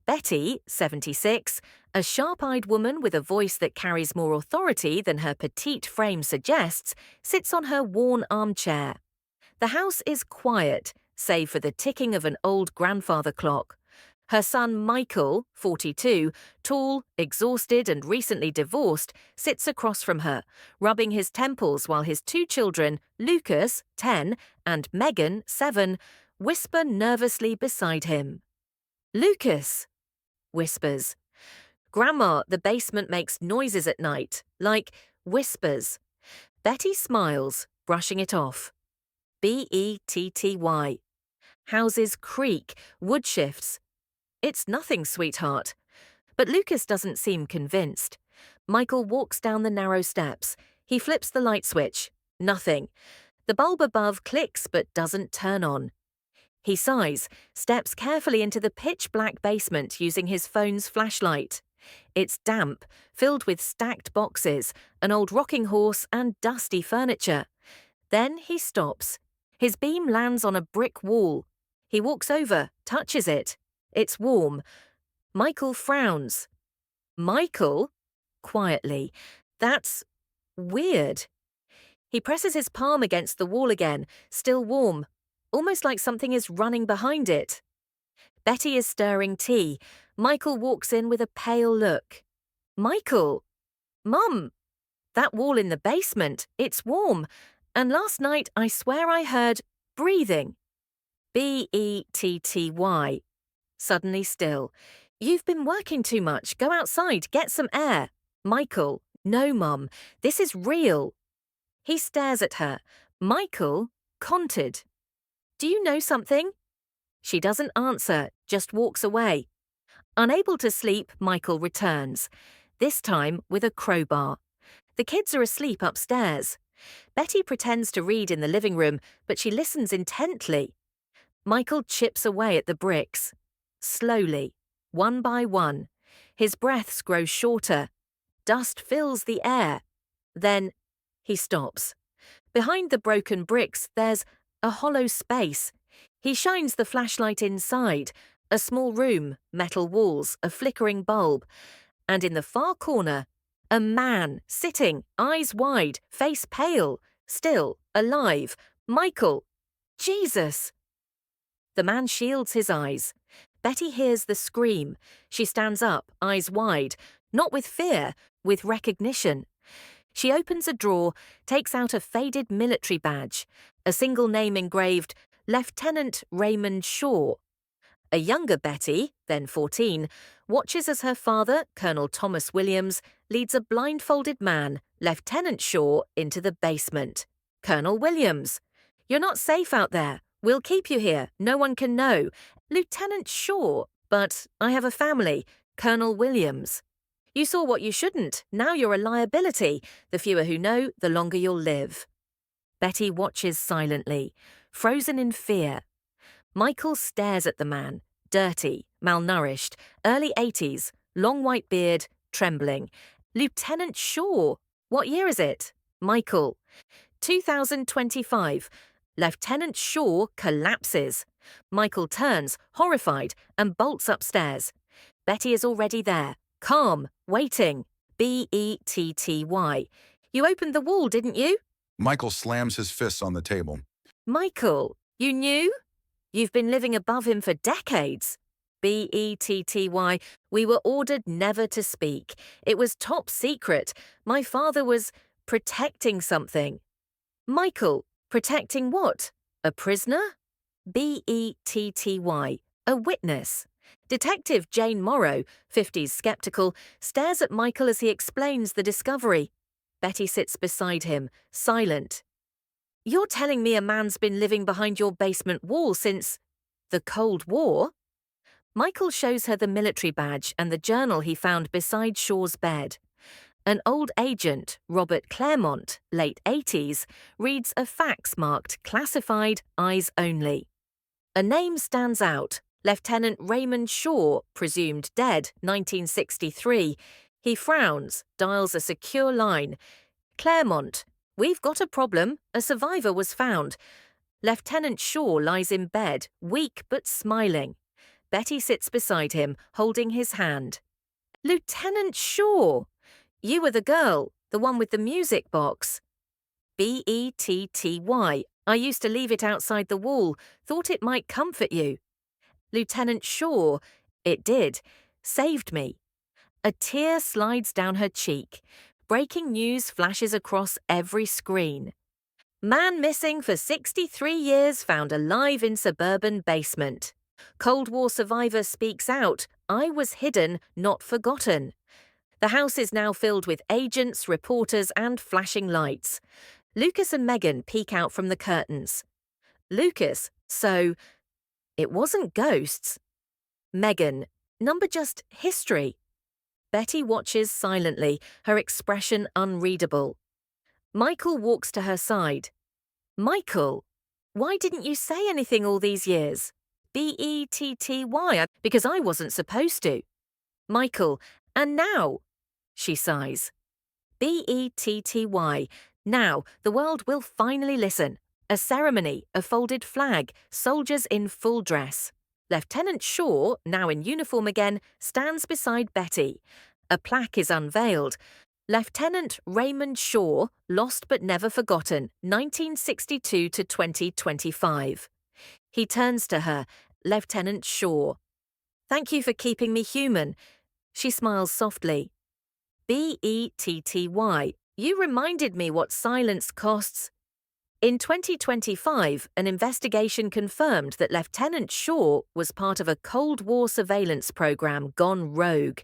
Betty, 76, a sharp-eyed woman with a voice that carries more authority than her petite frame suggests, sits on her worn armchair. The house is quiet, save for the ticking of an old grandfather clock. Her son Michael, 42, tall, exhausted and recently divorced, sits across from her, rubbing his temples while his two children, Lucas, 10, and Megan, 7, whisper nervously beside him. "Lucas," whispers. "Grandma, the basement makes noises at night, like whispers." Betty smiles, brushing it off. Betty. Houses creak, wood shifts. "It's nothing, sweetheart." But Lucas doesn't seem convinced. Michael walks down the narrow steps. He flips the light switch. Nothing. The bulb above clicks but doesn't turn on. He sighs, steps carefully into the pitch-black basement using his phone's flashlight. It's damp, filled with stacked boxes, an old rocking horse and dusty furniture. Then he stops. His beam lands on a brick wall. He walks over, touches it. It's warm. Michael frowns. "Michael?" Quietly. "That's weird." He presses his palm against the wall again, still warm, almost like something is running behind it. Betty is stirring tea. Michael walks in with a pale look. "Michael!" "Mum! That wall in the basement, it's warm. And last night I swear I heard breathing." Betty. Suddenly still. "You've been working too much. Go outside, get some air." Michael. "No, Mum. This is real." He stares at her. Michael, conted. "Do you know something?" She doesn't answer, just walks away. Unable to sleep, Michael returns, this time with a crowbar. The kids are asleep upstairs. Betty pretends to read in the living room, but she listens intently. Michael chips away at the bricks. Slowly, one by one. His breaths grow shorter. Dust fills the air. Then he stops. Behind the broken bricks, there's a hollow space. He shines the flashlight inside. A small room, metal walls, a flickering bulb. And in the far corner, a man sitting, eyes wide, face pale, still, alive. Michael! Jesus! The man shields his eyes. Betty hears the scream. She stands up, eyes wide, not with fear, with recognition. She opens a drawer, takes out a faded military badge, a single name engraved, Lieutenant Raymond Shaw. A younger Betty, then 14, watches as her father, Colonel Thomas Williams, leads a blindfolded man, Lieutenant Shaw, into the basement. "Colonel Williams, you're not safe out there. We'll keep you here. No one can know." "Lieutenant Shaw, but I have a family. Colonel Williams." "You saw what you shouldn't. Now you're a liability. The fewer who know, the longer you'll live." Betty watches silently, frozen in fear. Michael stares at the man, dirty, malnourished, early 80s, long white beard, trembling. "Lieutenant Shaw, what year is it?" Michael. 2025. Lieutenant Shaw collapses. Michael turns, horrified, and bolts upstairs. Betty is already there, calm, waiting. Betty. "You opened the wall, didn't you?" Michael slams his fists on the table. "Michael, you knew? You've been living above him for decades." Betty. "We were ordered never to speak. It was top secret. My father was protecting something." "Michael, protecting what? A prisoner?" Betty. "A witness." Detective Jane Morrow, 50s skeptical, stares at Michael as he explains the discovery. Betty sits beside him, silent. "You're telling me a man's been living behind your basement wall since the Cold War?" Michael shows her the military badge and the journal he found beside Shaw's bed. An old agent, Robert Claremont, late 80s, reads a fax marked classified, eyes only. A name stands out, Lieutenant Raymond Shaw, presumed dead, 1963. He frowns, dials a secure line. "Claremont, we've got a problem. A survivor was found. Lieutenant Shaw lies in bed, weak but smiling. Betty sits beside him, holding his hand. Lieutenant Shaw! You were the girl, the one with the music box. Betty. I used to leave it outside the wall, thought it might comfort you. Lieutenant Shaw, it did, saved me. A tear slides down her cheek. Breaking news flashes across every screen. Man missing for 63 years found alive in suburban basement. Cold War survivor speaks out, I was hidden, not forgotten. The house is now filled with agents, reporters, and flashing lights. Lucas and Megan peek out from the curtains. Lucas, so it wasn't ghosts. Megan, number just history. Betty watches silently, her expression unreadable. Michael walks to her side. Michael, why didn't you say anything all these years? Betty, because I wasn't supposed to. Michael, and now? She sighs. Betty, now the world will finally listen. A ceremony, a folded flag, soldiers in full dress. Lieutenant Shaw, now in uniform again, stands beside Betty. A plaque is unveiled. Lieutenant Raymond Shaw, lost but never forgotten, 1962 to 2025. He turns to her, Lieutenant Shaw. Thank you for keeping me human. She smiles softly. Betty, you reminded me what silence costs. In 2025, an investigation confirmed that Lieutenant Shaw was part of a Cold War surveillance program gone rogue.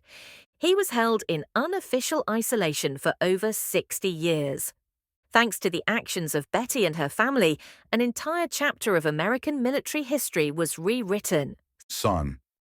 He was held in unofficial isolation for over 60 years. Thanks to the actions of Betty and her family, an entire chapter of American military history was rewritten. Son,